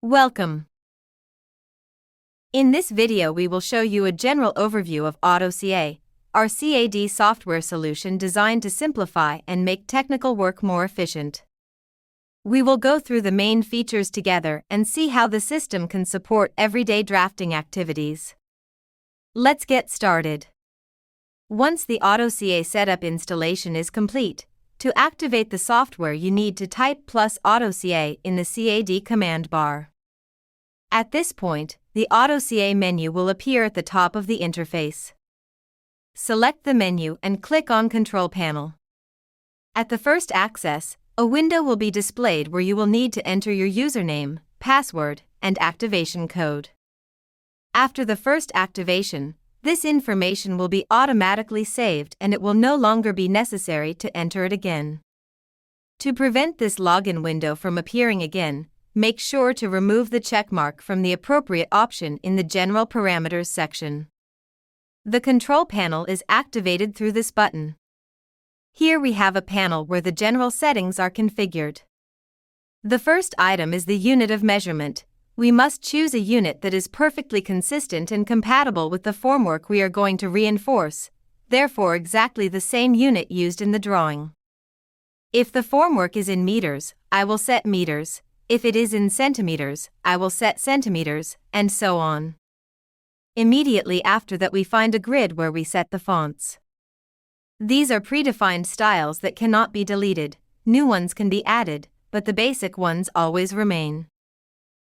Welcome. In this video we will show you a general overview of AutoCA, our CAD software solution designed to simplify and make technical work more efficient. We will go through the main features together and see how the system can support everyday drafting activities. Let's get started. Once the AutoCA setup installation is complete, to activate the software you need to type +AutoCA in the CAD command bar. At this point, the AutoCA menu will appear at the top of the interface. Select the menu and click on Control Panel. At the first access, a window will be displayed where you will need to enter your username, password, and activation code. After the first activation, this information will be automatically saved and it will no longer be necessary to enter it again. To prevent this login window from appearing again, make sure to remove the checkmark from the appropriate option in the General Parameters section. The control panel is activated through this button. Here we have a panel where the general settings are configured. The first item is the unit of measurement. We must choose a unit that is perfectly consistent and compatible with the formwork we are going to reinforce, therefore exactly the same unit used in the drawing. If the formwork is in meters, I will set meters. If it is in centimeters, I will set centimeters, and so on. Immediately after that we find a grid where we set the fonts. These are predefined styles that cannot be deleted, new ones can be added, but the basic ones always remain.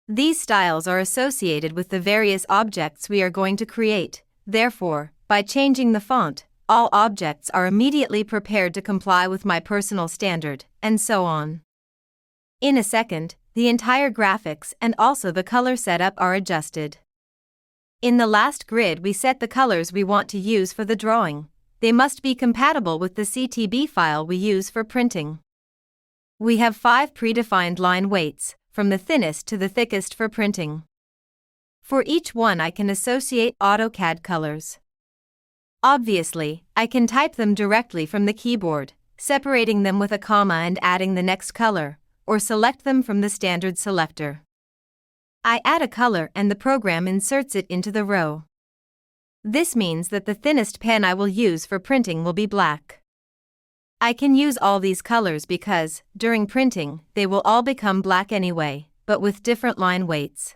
These styles are associated with the various objects we are going to create, therefore, by changing the font, all objects are immediately prepared to comply with my personal standard, and so on. In a second, the entire graphics and also the color setup are adjusted. In the last grid we set the colors we want to use for the drawing. They must be compatible with the CTB file we use for printing. We have 5 predefined line weights, from the thinnest to the thickest for printing. For each one I can associate AutoCAD colors. Obviously, I can type them directly from the keyboard, separating them with a comma and adding the next color, or select them from the standard selector. I add a color and the program inserts it into the row. This means that the thinnest pen I will use for printing will be black. I can use all these colors because, during printing, they will all become black anyway, but with different line weights.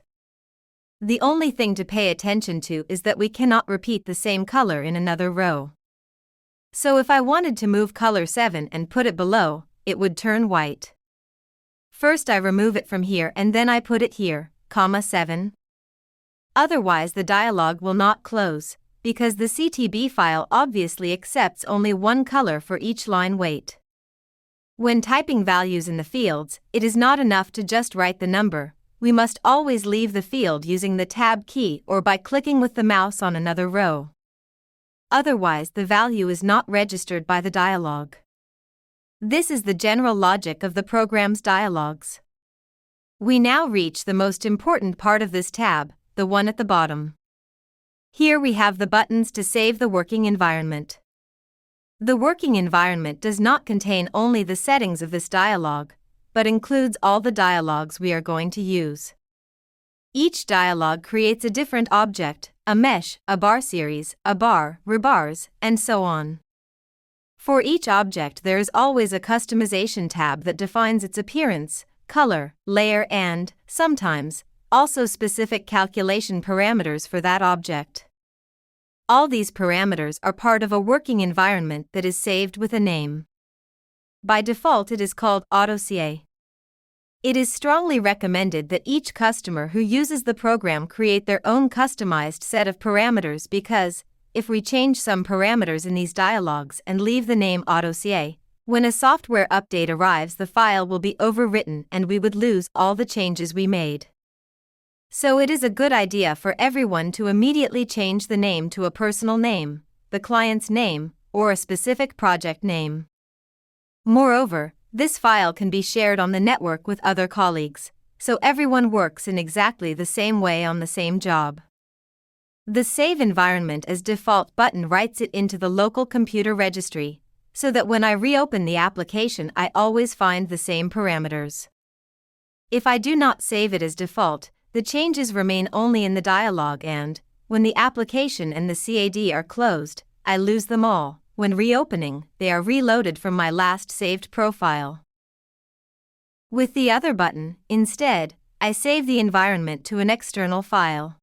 The only thing to pay attention to is that we cannot repeat the same color in another row. So if I wanted to move color 7 and put it below, it would turn white. First I remove it from here and then I put it here, 7. Otherwise the dialog will not close, because the CTB file obviously accepts only one color for each line weight. When typing values in the fields, it is not enough to just write the number, we must always leave the field using the Tab key or by clicking with the mouse on another row. Otherwise the value is not registered by the dialog. This is the general logic of the program's dialogues. We now reach the most important part of this tab, the one at the bottom. Here we have the buttons to save the working environment. The working environment does not contain only the settings of this dialog, but includes all the dialogues we are going to use. Each dialog creates a different object, a mesh, a bar series, a bar, rebars, and so on. For each object there is always a customization tab that defines its appearance, color, layer and, sometimes, also specific calculation parameters for that object. All these parameters are part of a working environment that is saved with a name. By default it is called AutoCA. It is strongly recommended that each customer who uses the program create their own customized set of parameters because, if we change some parameters in these dialogs and leave the name AutoCA, when a software update arrives the file will be overwritten and we would lose all the changes we made. So it is a good idea for everyone to immediately change the name to a personal name, the client's name, or a specific project name. Moreover, this file can be shared on the network with other colleagues, so everyone works in exactly the same way on the same job. The Save Environment as Default button writes it into the local computer registry, so that when I reopen the application I always find the same parameters. If I do not save it as default, the changes remain only in the dialog and, when the application and the CAD are closed, I lose them all. When reopening, they are reloaded from my last saved profile. With the other button, instead, I save the environment to an external file.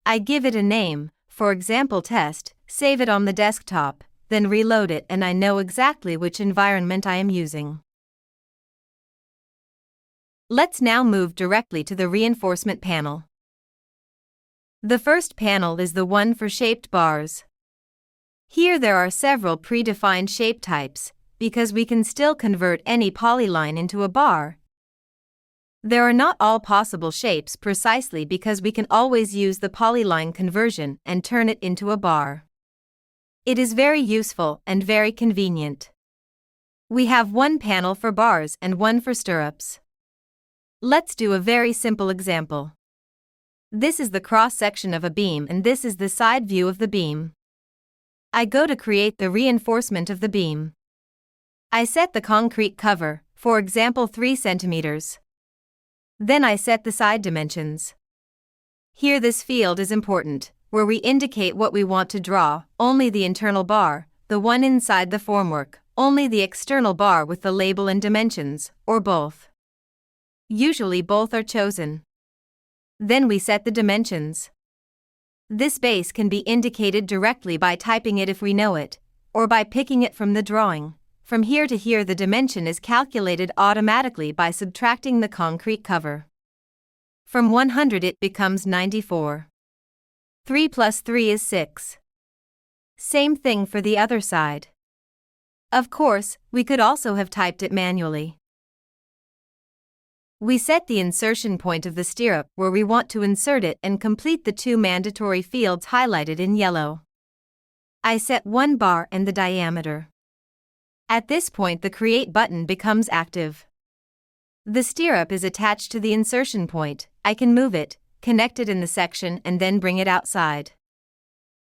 I give it a name, for example test, save it on the desktop, then reload it and I know exactly which environment I am using. Let's now move directly to the reinforcement panel. The first panel is the one for shaped bars. Here there are several predefined shape types, because we can still convert any polyline into a bar. There are not all possible shapes precisely because we can always use the polyline conversion and turn it into a bar. It is very useful and very convenient. We have one panel for bars and one for stirrups. Let's do a very simple example. This is the cross-section of a beam and this is the side view of the beam. I go to create the reinforcement of the beam. I set the concrete cover, for example 3 centimeters. Then I set the side dimensions. Here this field is important, where we indicate what we want to draw, only the internal bar, the one inside the formwork, only the external bar with the label and dimensions, or both. Usually both are chosen. Then we set the dimensions. This base can be indicated directly by typing it if we know it, or by picking it from the drawing. From here to here the dimension is calculated automatically by subtracting the concrete cover. From 100 it becomes 94. 3 plus 3 is 6. Same thing for the other side. Of course, we could also have typed it manually. We set the insertion point of the stirrup where we want to insert it and complete the 2 mandatory fields highlighted in yellow. I set 1 bar and the diameter. At this point the Create button becomes active. The stirrup is attached to the insertion point. I can move it, connect it in the section and then bring it outside.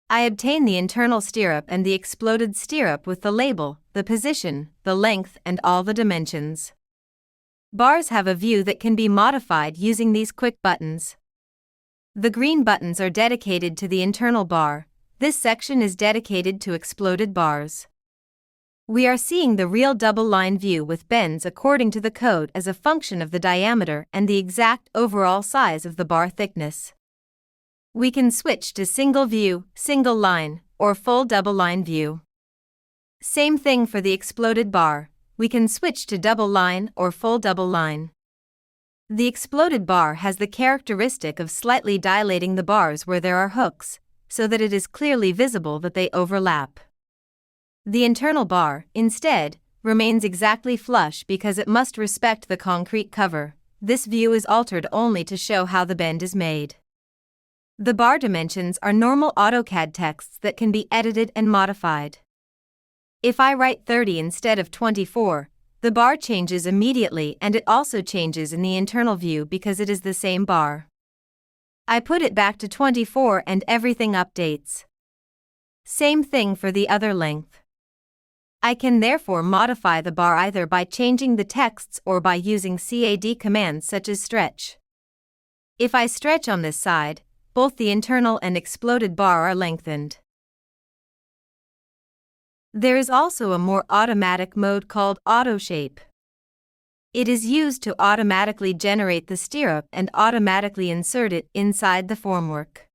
I obtain the internal stirrup and the exploded stirrup with the label, the position, the length and all the dimensions. Bars have a view that can be modified using these quick buttons. The green buttons are dedicated to the internal bar. This section is dedicated to exploded bars. We are seeing the real double-line view with bends according to the code as a function of the diameter and the exact overall size of the bar thickness. We can switch to single view, single line, or full double-line view. Same thing for the exploded bar. We can switch to double line or full double line. The exploded bar has the characteristic of slightly dilating the bars where there are hooks, so that it is clearly visible that they overlap. The internal bar, instead, remains exactly flush because it must respect the concrete cover. This view is altered only to show how the bend is made. The bar dimensions are normal AutoCAD texts that can be edited and modified. If I write 30 instead of 24, the bar changes immediately and it also changes in the internal view because it is the same bar. I put it back to 24 and everything updates. Same thing for the other length. I can therefore modify the bar either by changing the texts or by using CAD commands such as stretch. If I stretch on this side, both the internal and exploded bar are lengthened. There is also a more automatic mode called Auto Shape. It is used to automatically generate the stirrup and automatically insert it inside the formwork.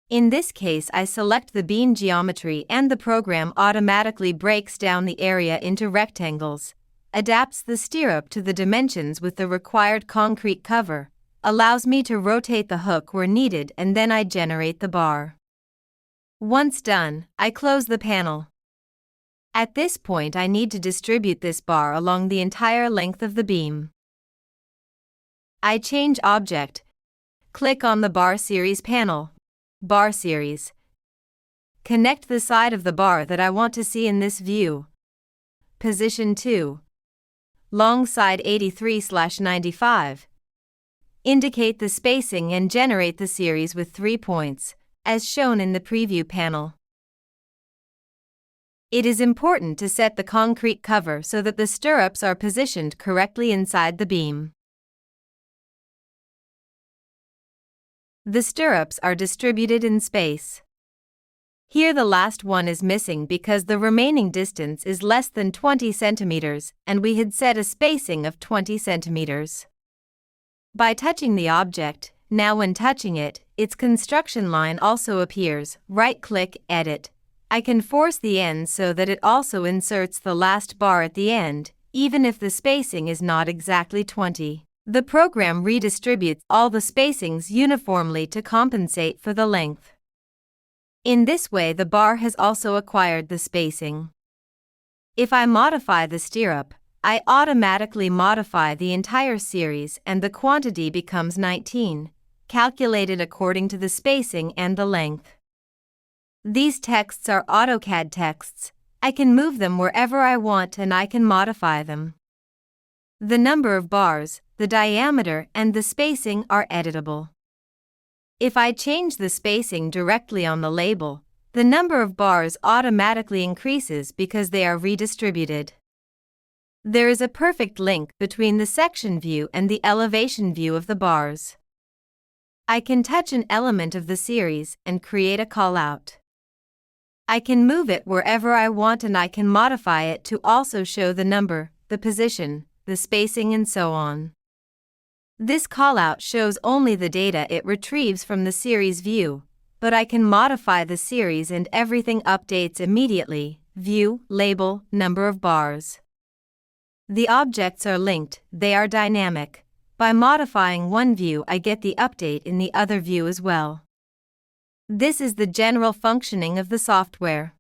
In this case, I select the beam geometry and the program automatically breaks down the area into rectangles, adapts the stirrup to the dimensions with the required concrete cover, allows me to rotate the hook where needed and then I generate the bar. Once done, I close the panel. At this point I need to distribute this bar along the entire length of the beam. I change object. Click on the Bar Series panel. Bar Series. Connect the side of the bar that I want to see in this view. Position 2. Long side 83/95. Indicate the spacing and generate the series with 3 points, as shown in the preview panel. It is important to set the concrete cover so that the stirrups are positioned correctly inside the beam. The stirrups are distributed in space. Here the last one is missing because the remaining distance is less than 20 centimeters and we had set a spacing of 20 centimeters. By touching the object, now when touching it, its construction line also appears. Right-click, Edit. I can force the end so that it also inserts the last bar at the end, even if the spacing is not exactly 20. The program redistributes all the spacings uniformly to compensate for the length. In this way, the bar has also acquired the spacing. If I modify the stirrup, I automatically modify the entire series and the quantity becomes 19, calculated according to the spacing and the length. These texts are AutoCAD texts. I can move them wherever I want and I can modify them. The number of bars, the diameter, and the spacing are editable. If I change the spacing directly on the label, the number of bars automatically increases because they are redistributed. There is a perfect link between the section view and the elevation view of the bars. I can touch an element of the series and create a callout. I can move it wherever I want and I can modify it to also show the number, the position, the spacing, and so on. This callout shows only the data it retrieves from the series view, but I can modify the series and everything updates immediately. View, label, number of bars. The objects are linked, they are dynamic. By modifying one view, I get the update in the other view as well. This is the general functioning of the software.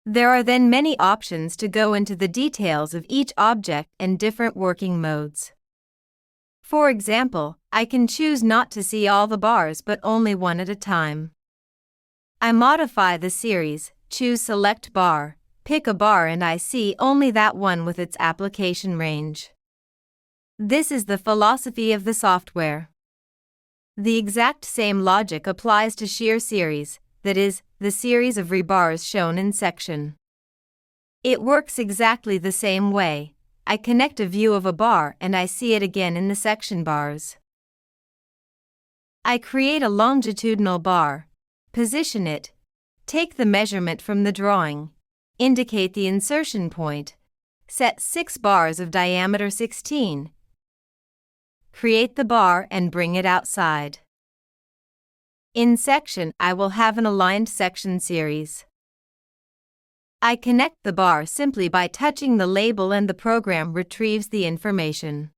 There are then many options to go into the details of each object and different working modes. For example, I can choose not to see all the bars but only one at a time. I modify the series, choose Select Bar, pick a bar and I see only that one with its application range. This is the philosophy of the software. The exact same logic applies to shear series, that is, the series of rebars shown in section. It works exactly the same way. I connect a view of a bar and I see it again in the section bars. I create a longitudinal bar, position it, take the measurement from the drawing, indicate the insertion point, set 6 bars of diameter 16, create the bar and bring it outside. In section, I will have an aligned section series. I connect the bar simply by touching the label and the program retrieves the information.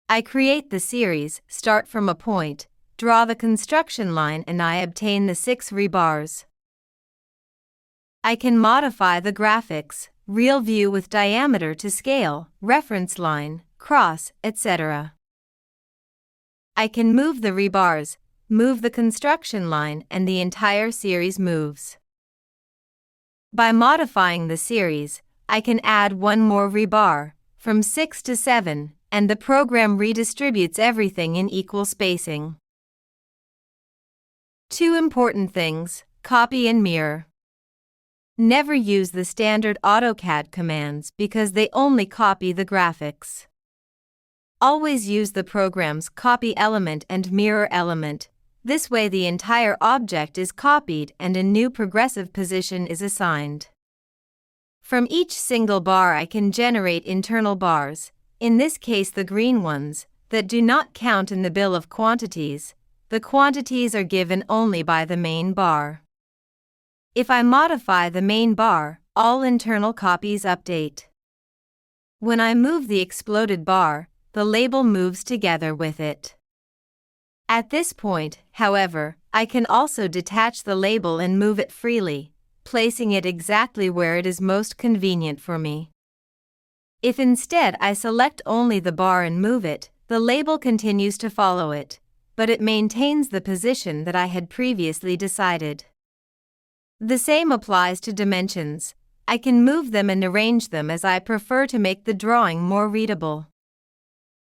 I create the series, start from a point, draw the construction line and I obtain the 6 rebars. I can modify the graphics, real view with diameter to scale, reference line, cross, etc. I can move the rebars, move the construction line and the entire series moves. By modifying the series, I can add one more rebar, from 6 to 7, and the program redistributes everything in equal spacing. 2 important things: copy and mirror. Never use the standard AutoCAD commands because they only copy the graphics. Always use the program's copy element and mirror element. This way the entire object is copied and a new progressive position is assigned. From each single bar I can generate internal bars, in this case the green ones, that do not count in the bill of quantities. The quantities are given only by the main bar. If I modify the main bar, all internal copies update. When I move the exploded bar, the label moves together with it. At this point, however, I can also detach the label and move it freely, placing it exactly where it is most convenient for me. If instead I select only the bar and move it, the label continues to follow it, but it maintains the position that I had previously decided. The same applies to dimensions. I can move them and arrange them as I prefer to make the drawing more readable.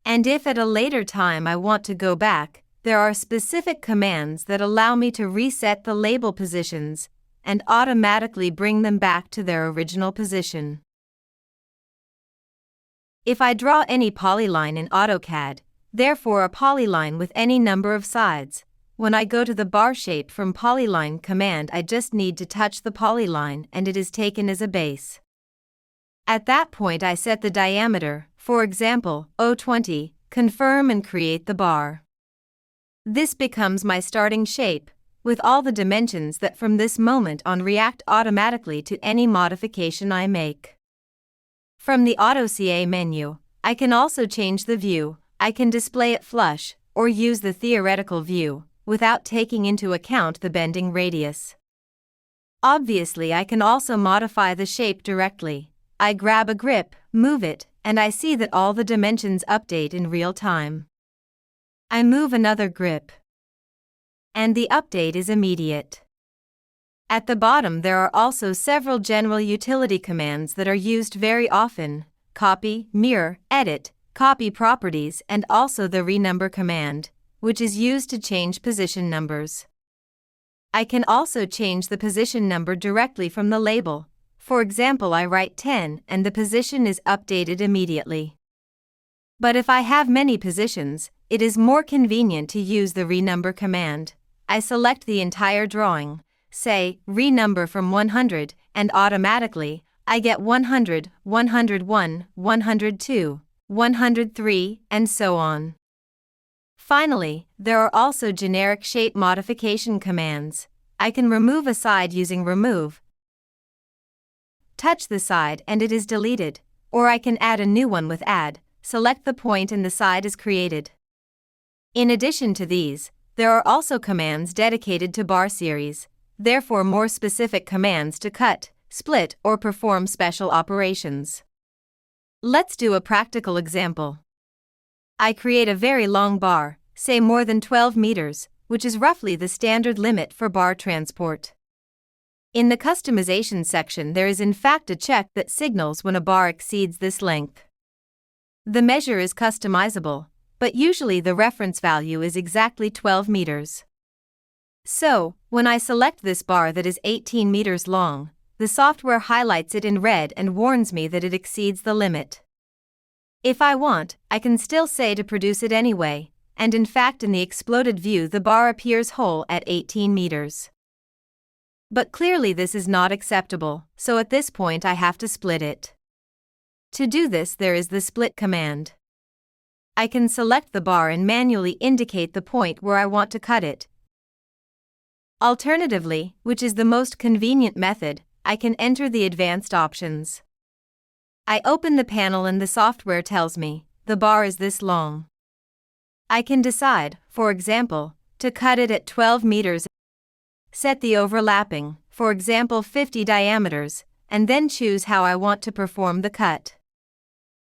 And if at a later time I want to go back, there are specific commands that allow me to reset the label positions, and automatically bring them back to their original position. If I draw any polyline in AutoCAD, therefore a polyline with any number of sides, when I go to the bar shape from Polyline command, I just need to touch the polyline and it is taken as a base. At that point I set the diameter, for example, 020, confirm and create the bar. This becomes my starting shape, with all the dimensions that from this moment on react automatically to any modification I make. From the AutoCA menu, I can also change the view. I can display it flush, or use the theoretical view, without taking into account the bending radius. Obviously, I can also modify the shape directly. I grab a grip, move it, and I see that all the dimensions update in real time. I move another grip, and the update is immediate. At the bottom there are also several general utility commands that are used very often: copy, mirror, edit, copy properties, and also the renumber command, which is used to change position numbers. I can also change the position number directly from the label. For example, I write 10 and the position is updated immediately. But if I have many positions, it is more convenient to use the renumber command. I select the entire drawing, say, renumber from 100, and automatically, I get 100, 101, 102, 103, and so on. Finally, there are also generic shape modification commands. I can remove a side using remove, touch the side and it is deleted, or I can add a new one with add, select the point and the side is created. In addition to these, there are also commands dedicated to bar series, therefore more specific commands to cut, split, or perform special operations. Let's do a practical example. I create a very long bar, say more than 12 meters, which is roughly the standard limit for bar transport. In the customization section there is in fact a check that signals when a bar exceeds this length. The measure is customizable, but usually the reference value is exactly 12 meters. So, when I select this bar that is 18 meters long, the software highlights it in red and warns me that it exceeds the limit. If I want, I can still say to produce it anyway, and in fact in the exploded view the bar appears whole at 18 meters. But clearly this is not acceptable, so at this point I have to split it. To do this there is the split command. I can select the bar and manually indicate the point where I want to cut it. Alternatively, which is the most convenient method, I can enter the advanced options. I open the panel and the software tells me, the bar is this long. I can decide, for example, to cut it at 12 meters, set the overlapping, for example 50 diameters, and then choose how I want to perform the cut.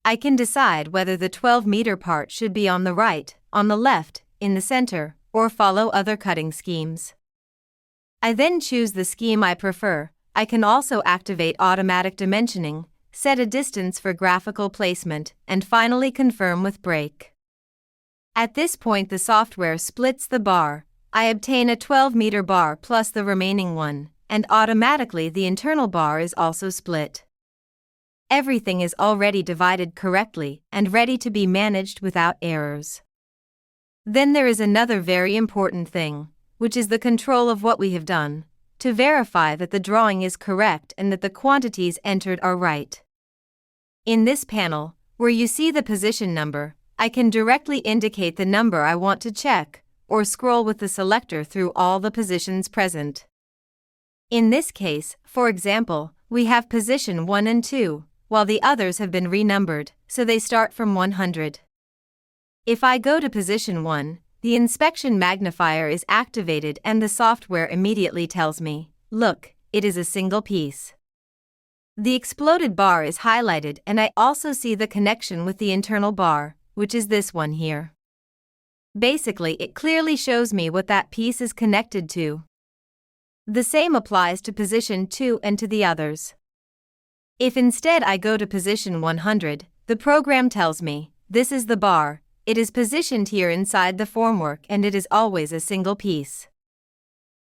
I can decide whether the 12-meter part should be on the right, on the left, in the center, or follow other cutting schemes. I then choose the scheme I prefer. I can also activate automatic dimensioning, set a distance for graphical placement, and finally confirm with break. At this point the software splits the bar. I obtain a 12-meter bar plus the remaining one, and automatically the internal bar is also split. Everything is already divided correctly and ready to be managed without errors. Then there is another very important thing, which is the control of what we have done, to verify that the drawing is correct and that the quantities entered are right. In this panel, where you see the position number, I can directly indicate the number I want to check, or scroll with the selector through all the positions present. In this case, for example, we have position 1 and 2, while the others have been renumbered, so they start from 100. If I go to position 1, the inspection magnifier is activated and the software immediately tells me, look, it is a single piece. The exploded bar is highlighted and I also see the connection with the internal bar, which is this one here. Basically, it clearly shows me what that piece is connected to. The same applies to position 2 and to the others. If instead I go to position 100, the program tells me, this is the bar, it is positioned here inside the formwork and it is always a single piece.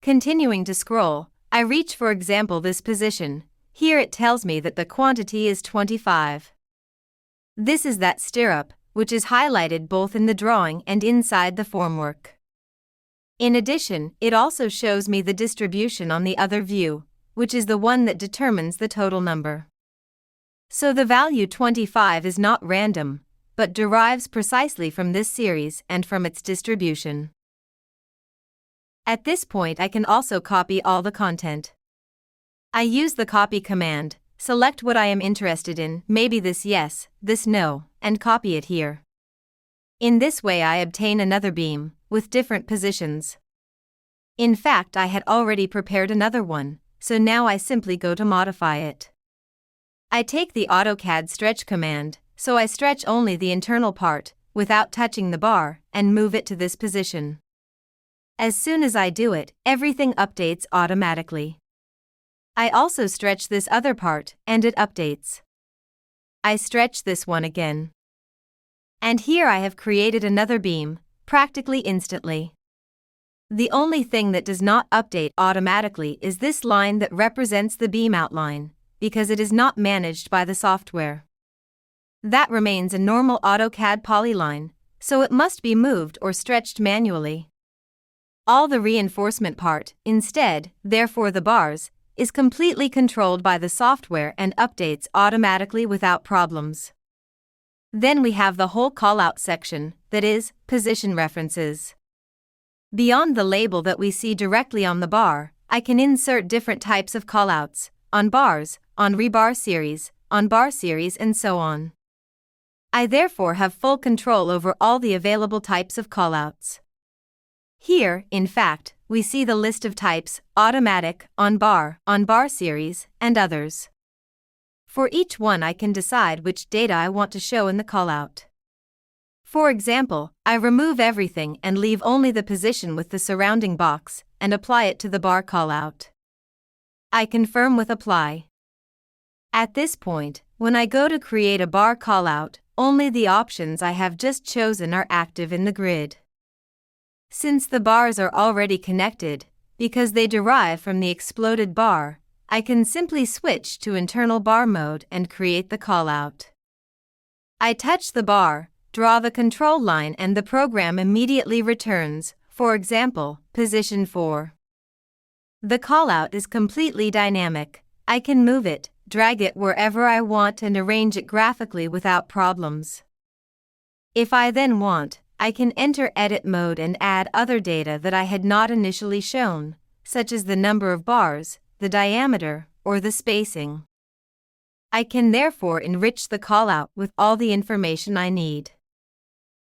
Continuing to scroll, I reach, for example, this position. Here it tells me that the quantity is 25. This is that stirrup, which is highlighted both in the drawing and inside the formwork. In addition, it also shows me the distribution on the other view, which is the one that determines the total number. So the value 25 is not random, but derives precisely from this series and from its distribution. At this point, I can also copy all the content. I use the copy command, select what I am interested in, maybe this yes, this no, and copy it here. In this way I obtain another beam, with different positions. In fact, I had already prepared another one, so now I simply go to modify it. I take the AutoCAD stretch command, so I stretch only the internal part, without touching the bar, and move it to this position. As soon as I do it, everything updates automatically. I also stretch this other part, and it updates. I stretch this one again. And here I have created another beam, practically instantly. The only thing that does not update automatically is this line that represents the beam outline, because it is not managed by the software. That remains a normal AutoCAD polyline, so it must be moved or stretched manually. All the reinforcement part, instead, therefore the bars, is completely controlled by the software and updates automatically without problems. Then we have the whole callout section, that is, position references. Beyond the label that we see directly on the bar, I can insert different types of callouts, on bars, on rebar series, on bar series, and so on. I therefore have full control over all the available types of callouts. Here, in fact, we see the list of types: automatic, on bar series, and others. For each one I can decide which data I want to show in the callout. For example, I remove everything and leave only the position with the surrounding box, and apply it to the bar callout. I confirm with apply. At this point, when I go to create a bar callout, only the options I have just chosen are active in the grid. Since the bars are already connected, because they derive from the exploded bar, I can simply switch to internal bar mode and create the callout. I touch the bar, draw the control line, and the program immediately returns, for example, position 4. The callout is completely dynamic. I can move it, drag it wherever I want, and arrange it graphically without problems. If I then want, I can enter edit mode and add other data that I had not initially shown, such as the number of bars, the diameter, or the spacing. I can therefore enrich the callout with all the information I need.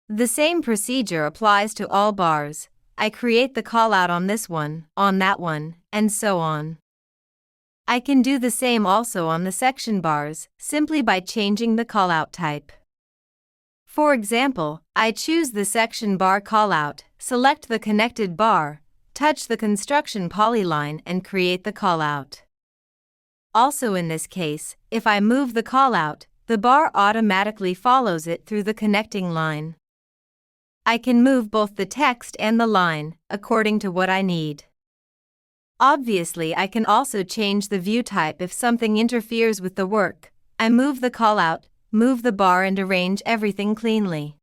The same procedure applies to all bars. I create the callout on this one, on that one, and so on. I can do the same also on the section bars, simply by changing the callout type. For example, I choose the section bar callout, select the connected bar, touch the construction polyline, and create the callout. Also in this case, if I move the callout, the bar automatically follows it through the connecting line. I can move both the text and the line, according to what I need. Obviously, I can also change the view type if something interferes with the work. I move the callout, move the bar, and arrange everything cleanly.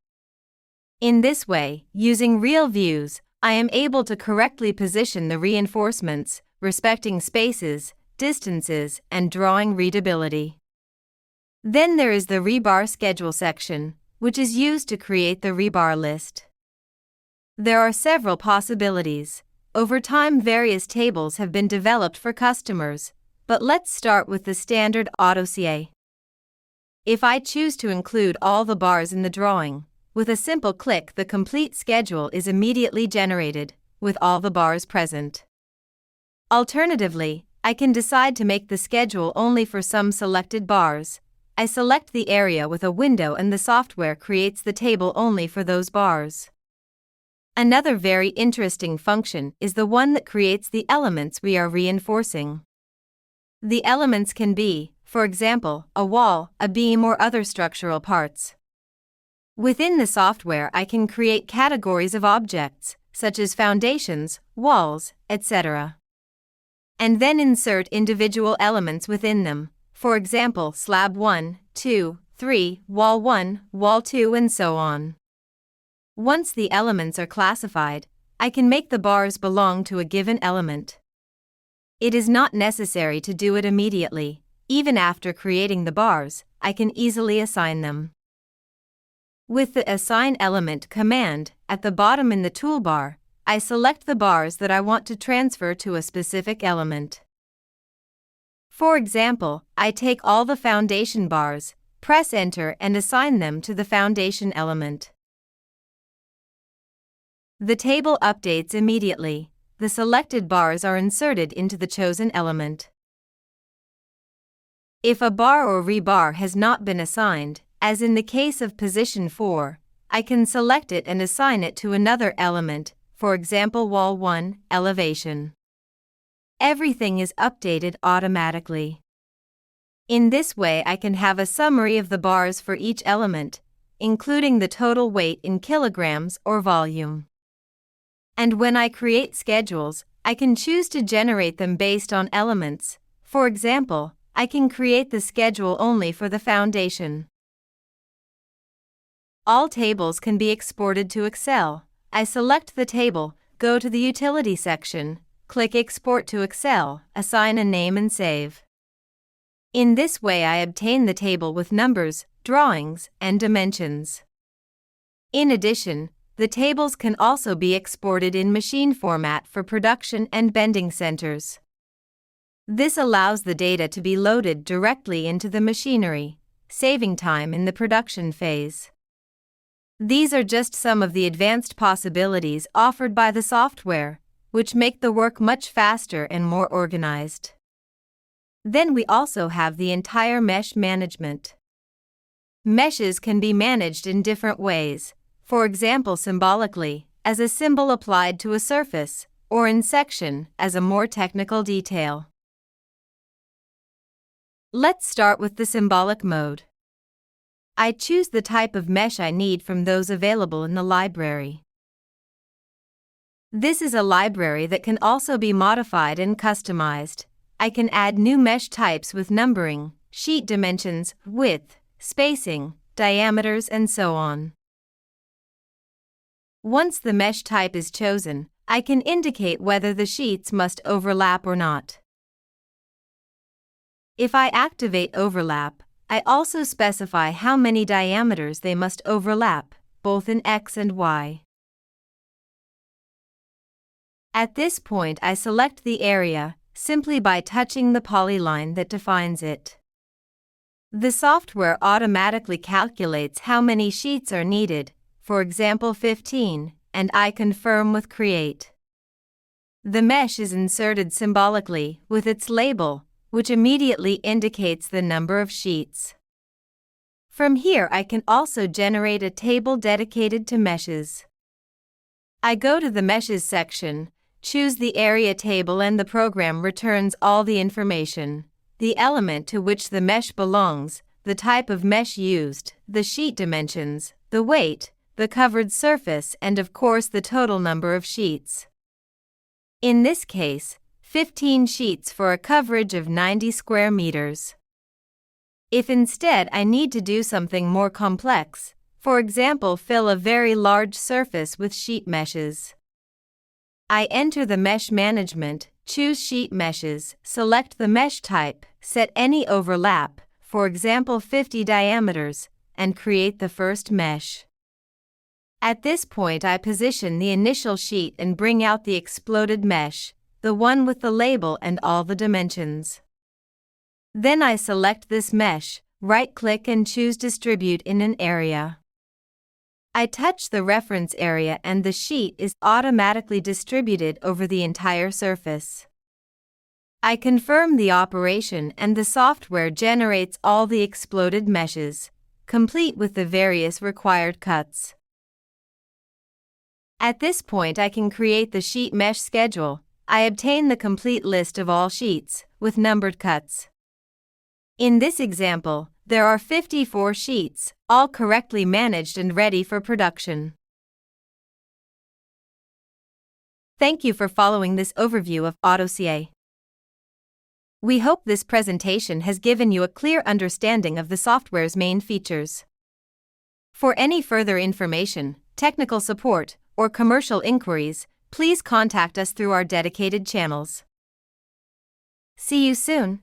In this way, using real views, I am able to correctly position the reinforcements, respecting spaces, distances, and drawing readability. Then there is the rebar schedule section, which is used to create the rebar list. There are several possibilities. Over time, various tables have been developed for customers, but let's start with the standard AutoCAD. If I choose to include all the bars in the drawing, with a simple click the complete schedule is immediately generated, with all the bars present. Alternatively, I can decide to make the schedule only for some selected bars. I select the area with a window and the software creates the table only for those bars. Another very interesting function is the one that creates the elements we are reinforcing. The elements can be, for example, a wall, a beam, or other structural parts. Within the software, I can create categories of objects, such as foundations, walls, etc. and then insert individual elements within them, for example slab 1, 2, 3, wall 1, wall 2 and so on. Once the elements are classified, I can make the bars belong to a given element. It is not necessary to do it immediately. Even after creating the bars, I can easily assign them. With the Assign Element command, at the bottom in the toolbar, I select the bars that I want to transfer to a specific element. For example, I take all the foundation bars, press Enter and assign them to the foundation element. The table updates immediately. The selected bars are inserted into the chosen element. If a bar or rebar has not been assigned, as in the case of position 4, I can select it and assign it to another element, for example wall 1, elevation. Everything is updated automatically. In this way I can have a summary of the bars for each element, including the total weight in kilograms or volume. And when I create schedules, I can choose to generate them based on elements. For example, I can create the schedule only for the foundation. All tables can be exported to Excel. I select the table, go to the Utility section, click Export to Excel, assign a name and save. In this way I obtain the table with numbers, drawings, and dimensions. In addition, the tables can also be exported in machine format for production and bending centers. This allows the data to be loaded directly into the machinery, saving time in the production phase. These are just some of the advanced possibilities offered by the software, which make the work much faster and more organized. Then we also have the entire mesh management. Meshes can be managed in different ways, for example symbolically, as a symbol applied to a surface, or in section, as a more technical detail. Let's start with the symbolic mode. I choose the type of mesh I need from those available in the library. This is a library that can also be modified and customized. I can add new mesh types with numbering, sheet dimensions, width, spacing, diameters, and so on. Once the mesh type is chosen, I can indicate whether the sheets must overlap or not. If I activate overlap, I also specify how many diameters they must overlap, both in X and Y. At this point I select the area, simply by touching the polyline that defines it. The software automatically calculates how many sheets are needed, for example 15, and I confirm with Create. The mesh is inserted symbolically with its label, which immediately indicates the number of sheets. From here I can also generate a table dedicated to meshes. I go to the Meshes section, choose the area table, and the program returns all the information: the element to which the mesh belongs, the type of mesh used, the sheet dimensions, the weight, the covered surface, and of course the total number of sheets. In this case, 15 sheets for a coverage of 90 square meters. If instead I need to do something more complex, for example fill a very large surface with sheet meshes, I enter the mesh management, choose sheet meshes, select the mesh type, set any overlap, for example 50 diameters, and create the first mesh. At this point I position the initial sheet and bring out the exploded mesh, the one with the label and all the dimensions. Then I select this mesh, right-click and choose Distribute in an area. I touch the reference area and the sheet is automatically distributed over the entire surface. I confirm the operation and the software generates all the exploded meshes, complete with the various required cuts. At this point I can create the sheet mesh schedule. I obtain the complete list of all sheets, with numbered cuts. In this example, there are 54 sheets, all correctly managed and ready for production. Thank you for following this overview of AutoCAD. We hope this presentation has given you a clear understanding of the software's main features. For any further information, technical support, or commercial inquiries, please contact us through our dedicated channels. See you soon.